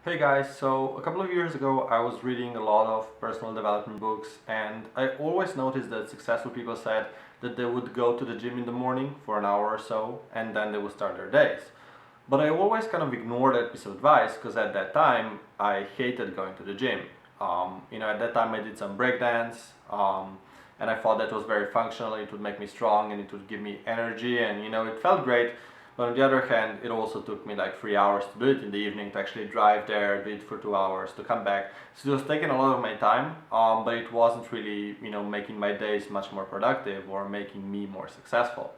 Hey guys, so a couple of years ago I was reading a lot of personal development books, and I always noticed that successful people said that they would go to the gym in the morning for an hour or so and then they would start their days. But I always kind of ignored that piece of advice because at that time I hated going to the gym. At that time I did some breakdance, and I thought that was very functional. It would make me strong and it would give me energy, and it felt great. But on the other hand, it also took me like 3 hours to do it in the evening, to actually drive there, do it for 2 hours, to come back. So it was taking a lot of my time, but it wasn't really, making my days much more productive or making me more successful.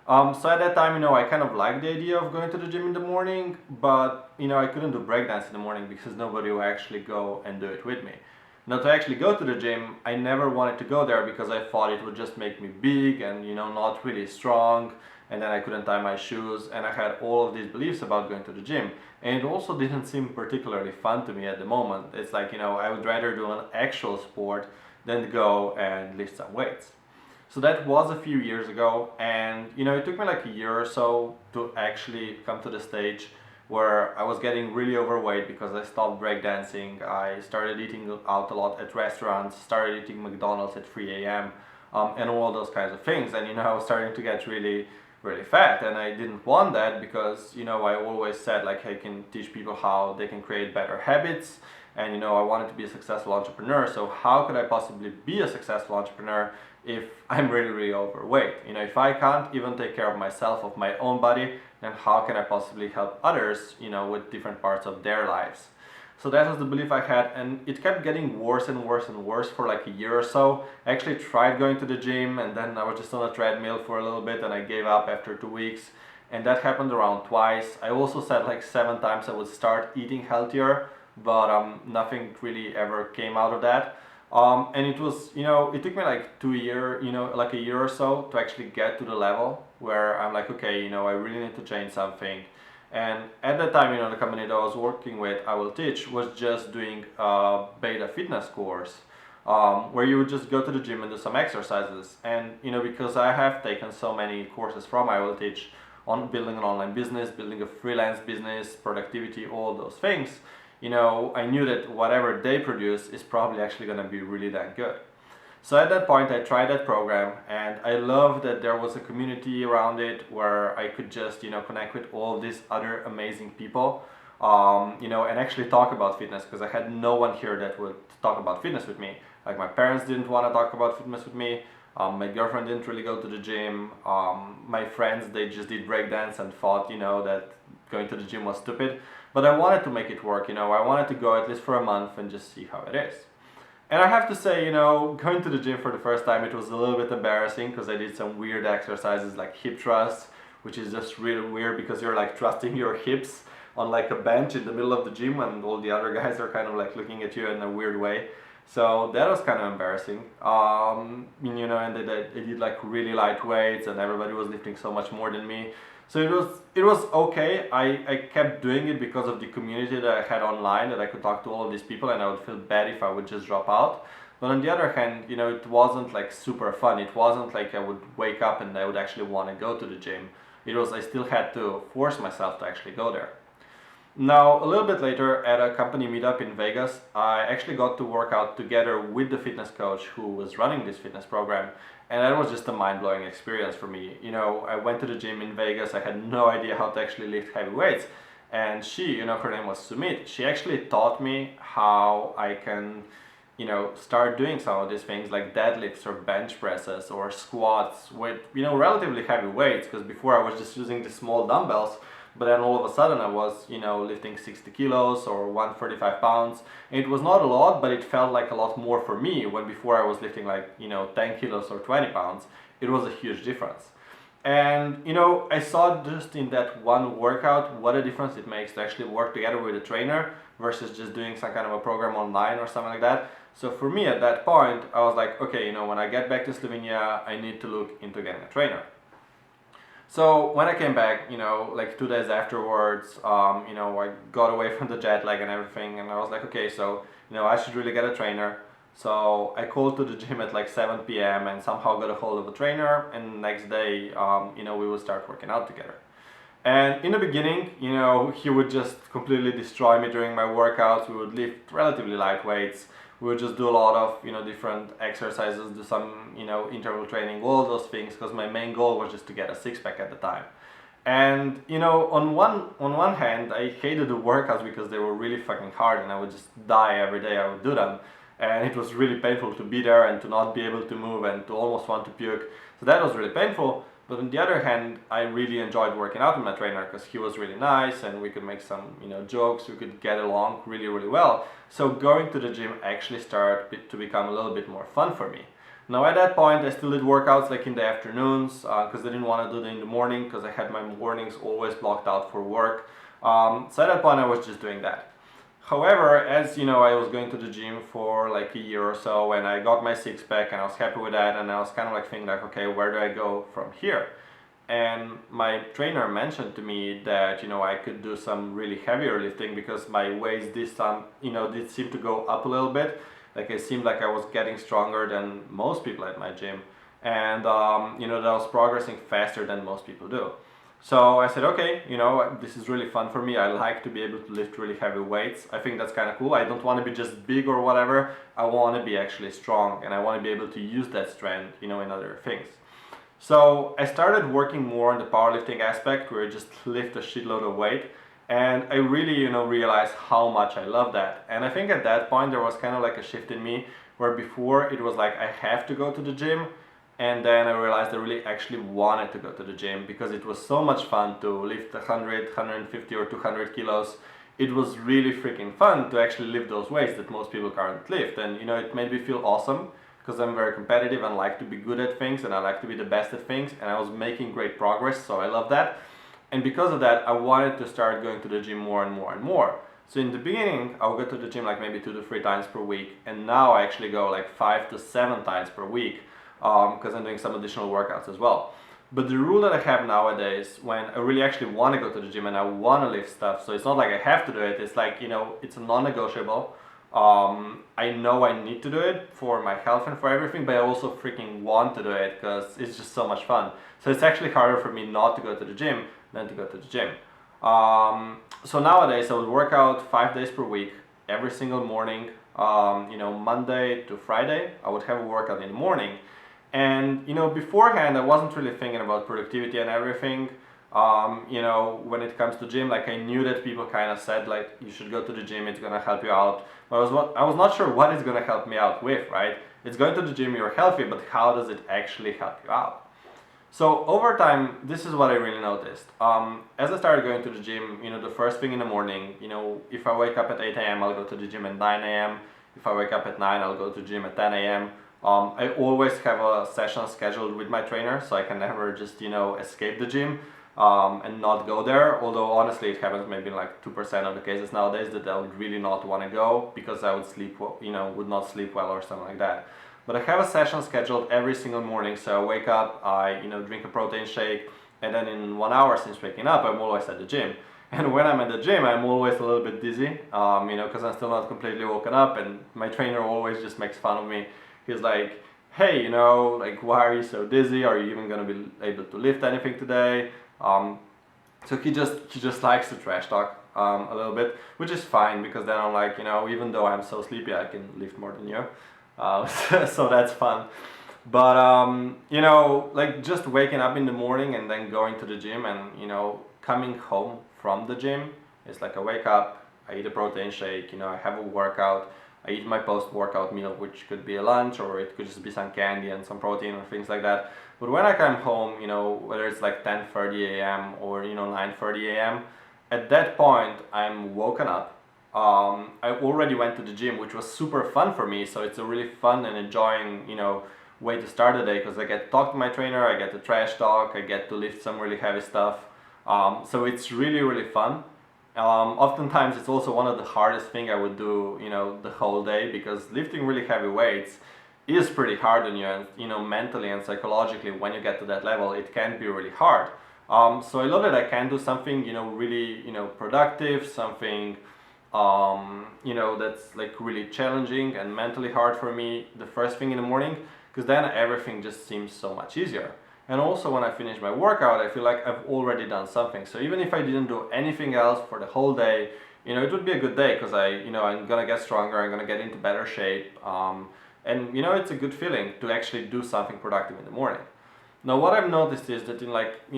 So at that time, I kind of liked the idea of going to the gym in the morning, but I couldn't do breakdance in the morning because nobody would actually go and do it with me. Now, to actually go to the gym, I never wanted to go there because I thought it would just make me big and not really strong, and then I couldn't tie my shoes, and I had all of these beliefs about going to the gym. And it also didn't seem particularly fun to me at the moment. It's like, I would rather do an actual sport than go and lift some weights. So that was a few years ago, and it took me like a year or so to actually come to the stage where I was getting really overweight because I stopped breakdancing. I started eating out a lot at restaurants, started eating McDonald's at 3 a.m., and all those kinds of things. And I was starting to get really, really fat, and I didn't want that because I always said like I can teach people how they can create better habits, and I wanted to be a successful entrepreneur. So how could I possibly be a successful entrepreneur if I'm really, really overweight? If I can't even take care of myself, of my own body, then how can I possibly help others, with different parts of their lives? So that was the belief I had, and it kept getting worse and worse and worse for like a year or so. I actually tried going to the gym, and then I was just on a treadmill for a little bit, and I gave up after 2 weeks. And that happened around twice. I also said like 7 times I would start eating healthier, but nothing really ever came out of that. And it was, it took me like 2 year, like a year or so to actually get to the level where I'm like, okay, I really need to change something. And at that time, the company that I was working with, I Will Teach, was just doing a beta fitness course, where you would just go to the gym and do some exercises. And, because I have taken so many courses from I Will Teach on building an online business, building a freelance business, productivity, all those things, I knew that whatever they produce is probably actually going to be really that good. So at that point, I tried that program, and I loved that there was a community around it where I could just, connect with all of these other amazing people, and actually talk about fitness, because I had no one here that would talk about fitness with me. Like my parents didn't want to talk about fitness with me. My girlfriend didn't really go to the gym. My friends, they just did breakdance and thought, that going to the gym was stupid. But I wanted to make it work, I wanted to go at least for a month and just see how it is. And I have to say, going to the gym for the first time, it was a little bit embarrassing because I did some weird exercises like hip thrusts, which is just really weird because you're like thrusting your hips on like a bench in the middle of the gym, and all the other guys are kind of like looking at you in a weird way. So that was kind of embarrassing. And they did like really light weights, and everybody was lifting so much more than me. So it was okay. I kept doing it because of the community that I had online, that I could talk to all of these people, and I would feel bad if I would just drop out. But on the other hand, it wasn't like super fun. It wasn't like I would wake up and I would actually want to go to the gym. I still had to force myself to actually go there. Now, a little bit later at a company meetup in Vegas, I actually got to work out together with the fitness coach who was running this fitness program. And that was just a mind-blowing experience for me. I went to the gym in Vegas. I had no idea how to actually lift heavy weights. And she, her name was Sumit, she actually taught me how I can, start doing some of these things like deadlifts or bench presses or squats with, relatively heavy weights. Because before I was just using the small dumbbells, but then all of a sudden I was, lifting 60 kilos or 145 pounds. And it was not a lot, but it felt like a lot more for me, when before I was lifting like, 10 kilos or 20 pounds. It was a huge difference. And, I saw just in that one workout what a difference it makes to actually work together with a trainer versus just doing some kind of a program online or something like that. So for me at that point, I was like, okay, when I get back to Slovenia, I need to look into getting a trainer. So when I came back, like 2 days afterwards, I got away from the jet lag and everything, and I was like, okay, so, I should really get a trainer. So I called to the gym at like 7 p.m. and somehow got a hold of a trainer, and the next day, we would start working out together. And in the beginning, he would just completely destroy me during my workouts. We would lift relatively light weights. We would just do a lot of, different exercises, do some, interval training, all those things, because my main goal was just to get a six-pack at the time. And on one hand, I hated the workouts because they were really fucking hard, and I would just die every day I would do them. And it was really painful to be there and to not be able to move and to almost want to puke. So that was really painful. But on the other hand, I really enjoyed working out with my trainer because he was really nice and we could make some, jokes. We could get along really, really well. So going to the gym actually started to become a little bit more fun for me. Now at that point, I still did workouts like in the afternoons because I didn't want to do them in the morning because I had my mornings always blocked out for work. So at that point, I was just doing that. However, as I was going to the gym for like a year or so, and I got my six pack, and I was happy with that, and I was kind of like thinking like, okay, where do I go from here? And my trainer mentioned to me that I could do some really heavier lifting because my weights this time did seem to go up a little bit. Like it seemed like I was getting stronger than most people at my gym, and that I was progressing faster than most people do. So I said, okay, this is really fun for me. I like to be able to lift really heavy weights. I think that's kind of cool. I don't want to be just big or whatever. I want to be actually strong, and I want to be able to use that strength, in other things. So I started working more on the powerlifting aspect where I just lift a shitload of weight. And I really, realized how much I love that. And I think at that point there was kind of like a shift in me where before it was like I have to go to the gym. And then I realized I really actually wanted to go to the gym because it was so much fun to lift 100, 150 or 200 kilos. It was really freaking fun to actually lift those weights that most people can't lift. And it made me feel awesome because I'm very competitive and like to be good at things and I like to be the best at things, and I was making great progress, so I love that. And because of that, I wanted to start going to the gym more and more and more. So in the beginning, I would go to the gym like maybe 2 to 3 times per week, and now I actually go like 5 to 7 times per week because I'm doing some additional workouts as well. But the rule that I have nowadays, when I really actually want to go to the gym and I want to lift stuff, so it's not like I have to do it, it's like, it's a non-negotiable. I know I need to do it for my health and for everything, but I also freaking want to do it because it's just so much fun. So it's actually harder for me not to go to the gym than to go to the gym. So nowadays I would work out 5 days per week, every single morning. Monday to Friday, I would have a workout in the morning. And beforehand, I wasn't really thinking about productivity and everything. When it comes to gym, like I knew that people kind of said like you should go to the gym, it's gonna help you out. But I was not sure what it's gonna help me out with, right? It's going to the gym, you're healthy, but how does it actually help you out? So over time, this is what I really noticed. As I started going to the gym, the first thing in the morning, if I wake up at 8 a.m., I'll go to the gym at 9 a.m. If I wake up at 9, I'll go to the gym at 10 a.m. I always have a session scheduled with my trainer, so I can never just, escape the gym and not go there. Although honestly, it happens maybe in like 2% of the cases nowadays that I would really not want to go because I would sleep, would not sleep well or something like that. But I have a session scheduled every single morning, so I wake up, I drink a protein shake, and then in 1 hour since waking up, I'm always at the gym. And when I'm at the gym, I'm always a little bit dizzy, because I'm still not completely woken up, and my trainer always just makes fun of me. He's like, hey, like, why are you so dizzy? Are you even gonna be able to lift anything today? So he just likes to trash talk a little bit, which is fine because then I'm like, even though I'm so sleepy, I can lift more than you. So that's fun. But like just waking up in the morning and then going to the gym and coming home from the gym, it's like I wake up, I eat a protein shake, I have a workout, I eat my post-workout meal, which could be a lunch or it could just be some candy and some protein or things like that. But when I come home, whether it's like 10:30 a.m. or 9:30 a.m., at that point I'm woken up. I already went to the gym, which was super fun for me, so it's a really fun and enjoying, way to start the day because I get to talk to my trainer, I get to trash talk, I get to lift some really heavy stuff. So it's really, really fun. Oftentimes it's also one of the hardest thing I would do, the whole day because lifting really heavy weights is pretty hard on you and, mentally and psychologically when you get to that level, it can be really hard. So I love that I can do something, really, productive, something that's like really challenging and mentally hard for me the first thing in the morning because then everything just seems so much easier. And also when I finish my workout, I feel like I've already done something. So even if I didn't do anything else for the whole day, it would be a good day because I'm gonna get stronger, I'm gonna get into better shape. And it's a good feeling to actually do something productive in the morning. Now, what I've noticed is that in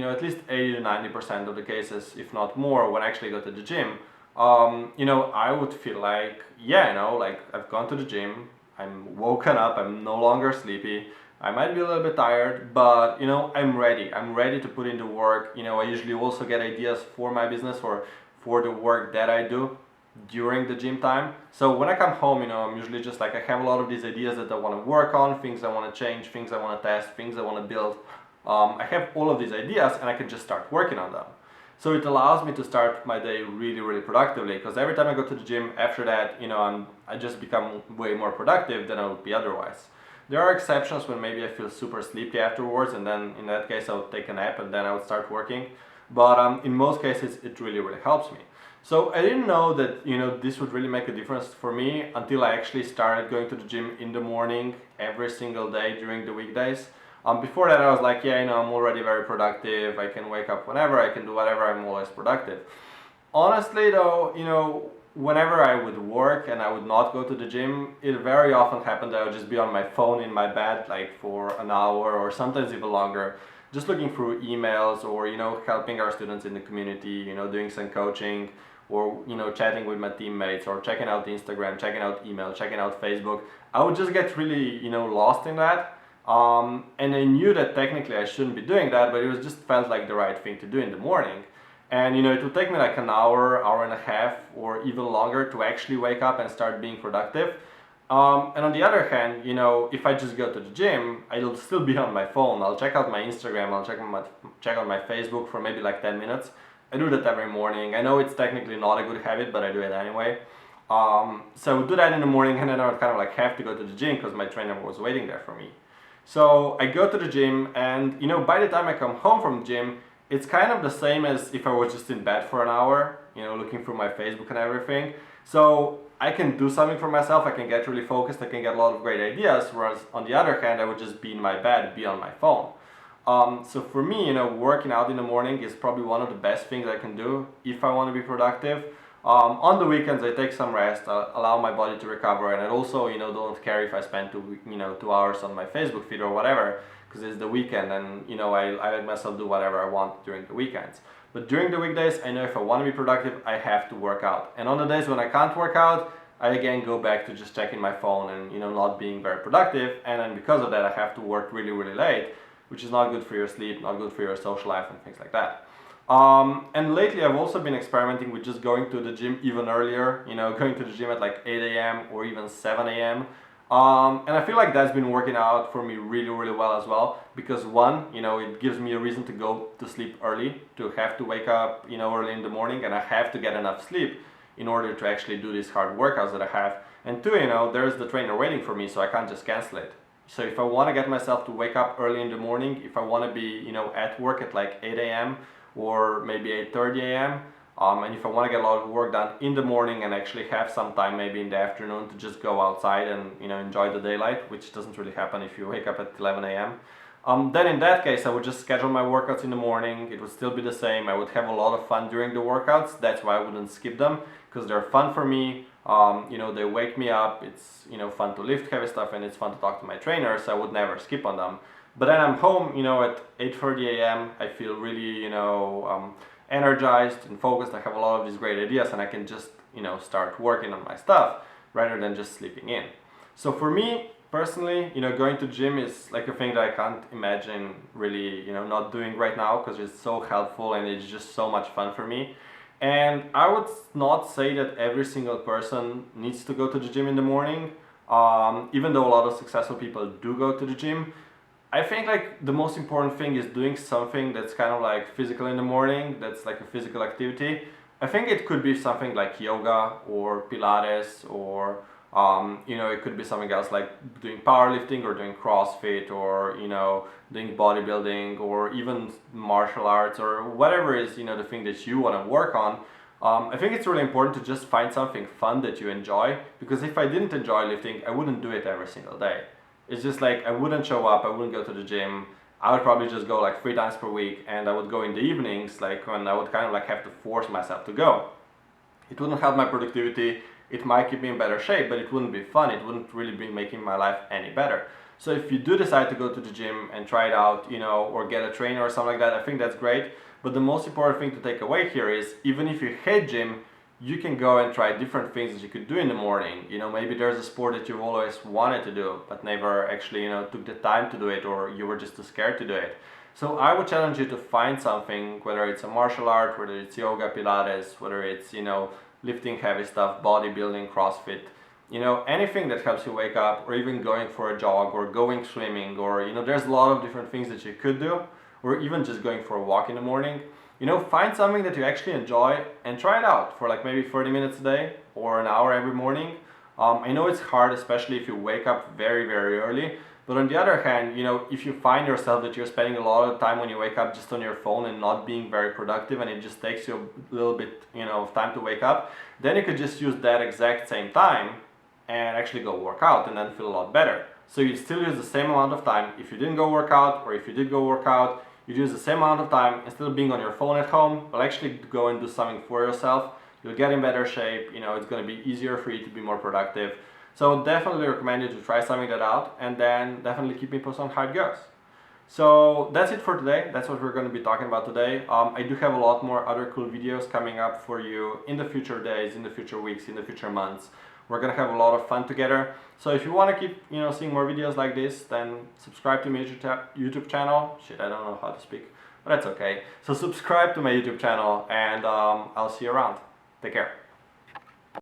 at least 80 to 90% of the cases, if not more, when I actually go to the gym, I would feel like, yeah, like I've gone to the gym, I'm woken up, I'm no longer sleepy, I might be a little bit tired, but, I'm ready. I'm ready to put in the work. I usually also get ideas for my business or for the work that I do during the gym time. So when I come home, I'm usually just like I have a lot of these ideas that I want to work on, things I want to change, things I want to test, things I want to build. I have all of these ideas and I can just start working on them. So it allows me to start my day really, really productively because every time I go to the gym after that, I just become way more productive than I would be otherwise. There are exceptions when maybe I feel super sleepy afterwards, and then in that case I would take a nap and then I would start working. But in most cases it really, really helps me. So I didn't know that this would really make a difference for me until I actually started going to the gym in the morning every single day during the weekdays. Before that I was like, yeah, I'm already very productive, I can wake up whenever, I can do whatever, I'm always productive. Honestly though, whenever I would work and I would not go to the gym, it very often happened that I would just be on my phone in my bed like for an hour or sometimes even longer, just looking through emails or helping our students in the community, doing some coaching or chatting with my teammates or checking out Instagram, checking out email, checking out Facebook. I would just get really lost in that. And I knew that technically I shouldn't be doing that, but it was just felt like the right thing to do in the morning. And it would take me like an hour, hour and a half, or even longer to actually wake up and start being productive. And on the other hand, if I just go to the gym, I'll still be on my phone. I'll check out my Instagram, I'll check out my Facebook for maybe like 10 minutes. I do that every morning. I know it's technically not a good habit, but I do it anyway. So I would do that in the morning, and then I would kind of like have to go to the gym because my trainer was waiting there for me. So I go to the gym, and by the time I come home from the gym, it's kind of the same as if I was just in bed for an hour, looking through my Facebook and everything. So I can do something for myself, I can get really focused, I can get a lot of great ideas, whereas on the other hand, I would just be in my bed, be on my phone. So for me, working out in the morning is probably one of the best things I can do if I want to be productive. On the weekends, I take some rest, allow my body to recover, and I also, don't care if I spend 2 hours on my Facebook feed or whatever, because it's the weekend, and I let myself do whatever I want during the weekends. But during the weekdays, I know if I want to be productive, I have to work out. And on the days when I can't work out, I again go back to just checking my phone and not being very productive. And then because of that, I have to work really, really late, which is not good for your sleep, not good for your social life and things like that. And lately I've also been experimenting with just going to the gym even earlier, going to the gym at like 8 a.m. or even 7 a.m. And I feel like that's been working out for me really, really well as well, because one, it gives me a reason to go to sleep early, to have to wake up, early in the morning, and I have to get enough sleep in order to actually do these hard workouts that I have. And two, there's the trainer waiting for me, so I can't just cancel it. So if I want to get myself to wake up early in the morning, if I want to be, at work at like 8 a.m. or maybe 8:30 a.m., and if I want to get a lot of work done in the morning and actually have some time maybe in the afternoon to just go outside and enjoy the daylight, which doesn't really happen if you wake up at 11 a.m., then in that case I would just schedule my workouts in the morning. It would still be the same. I would have a lot of fun during the workouts. That's why I wouldn't skip them, because they're fun for me. They wake me up. It's fun to lift heavy stuff, and it's fun to talk to my trainer, so I would never skip on them. But then I'm home, at 8:30 a.m. I feel really, energized and focused. I have a lot of these great ideas, and I can just, start working on my stuff rather than just sleeping in. So for me personally, going to gym is like a thing that I can't imagine really, not doing right now, because it's so helpful and it's just so much fun for me. And I would not say that every single person needs to go to the gym in the morning, even though a lot of successful people do go to the gym. I think like the most important thing is doing something that's kind of like physical in the morning, that's like a physical activity. I think it could be something like yoga or Pilates, or it could be something else like doing powerlifting or doing CrossFit, or doing bodybuilding, or even martial arts, or whatever is the thing that you want to work on. I think it's really important to just find something fun that you enjoy, because if I didn't enjoy lifting, I wouldn't do it every single day. It's just like I wouldn't show up, I wouldn't go to the gym, I would probably just go like 3 times per week, and I would go in the evenings, like when I would kind of like have to force myself to go. It wouldn't help my productivity, it might keep me in better shape, but it wouldn't be fun, it wouldn't really be making my life any better. So if you do decide to go to the gym and try it out, you know, or get a trainer or something like that, I think that's great. But the most important thing to take away here is, even if you hate gym, you can go and try different things that you could do in the morning. You know, maybe there's a sport that you've always wanted to do, but never actually, you know, took the time to do it, or you were just too scared to do it. So I would challenge you to find something, whether it's a martial art, whether it's yoga, Pilates, whether it's, you know, lifting heavy stuff, bodybuilding, CrossFit, you know, anything that helps you wake up, or even going for a jog, or going swimming, or, you know, there's a lot of different things that you could do, or even just going for a walk in the morning. You know, find something that you actually enjoy and try it out for like maybe 30 minutes a day or an hour every morning. I know it's hard, especially if you wake up very, very early. But on the other hand, you know, if you find yourself that you're spending a lot of time when you wake up just on your phone and not being very productive, and it just takes you a little bit, you know, of time to wake up, then you could just use that exact same time and actually go work out and then feel a lot better. So you still use the same amount of time. If you didn't go work out, or if you did go work out, you use the same amount of time. Instead of being on your phone at home, you'll actually go and do something for yourself. You'll get in better shape, you know, it's going to be easier for you to be more productive. So definitely recommend you to try something that out, and then definitely keep me posted on how it goes. So that's it for today. That's what we're going to be talking about today. I do have a lot more other cool videos coming up for you in the future days, in the future weeks, in the future months. We're going to have a lot of fun together. So if you want to keep, you know, seeing more videos like this, then subscribe to my YouTube channel. Shit, I don't know how to speak, but that's okay. So subscribe to my YouTube channel, and I'll see you around. Take care.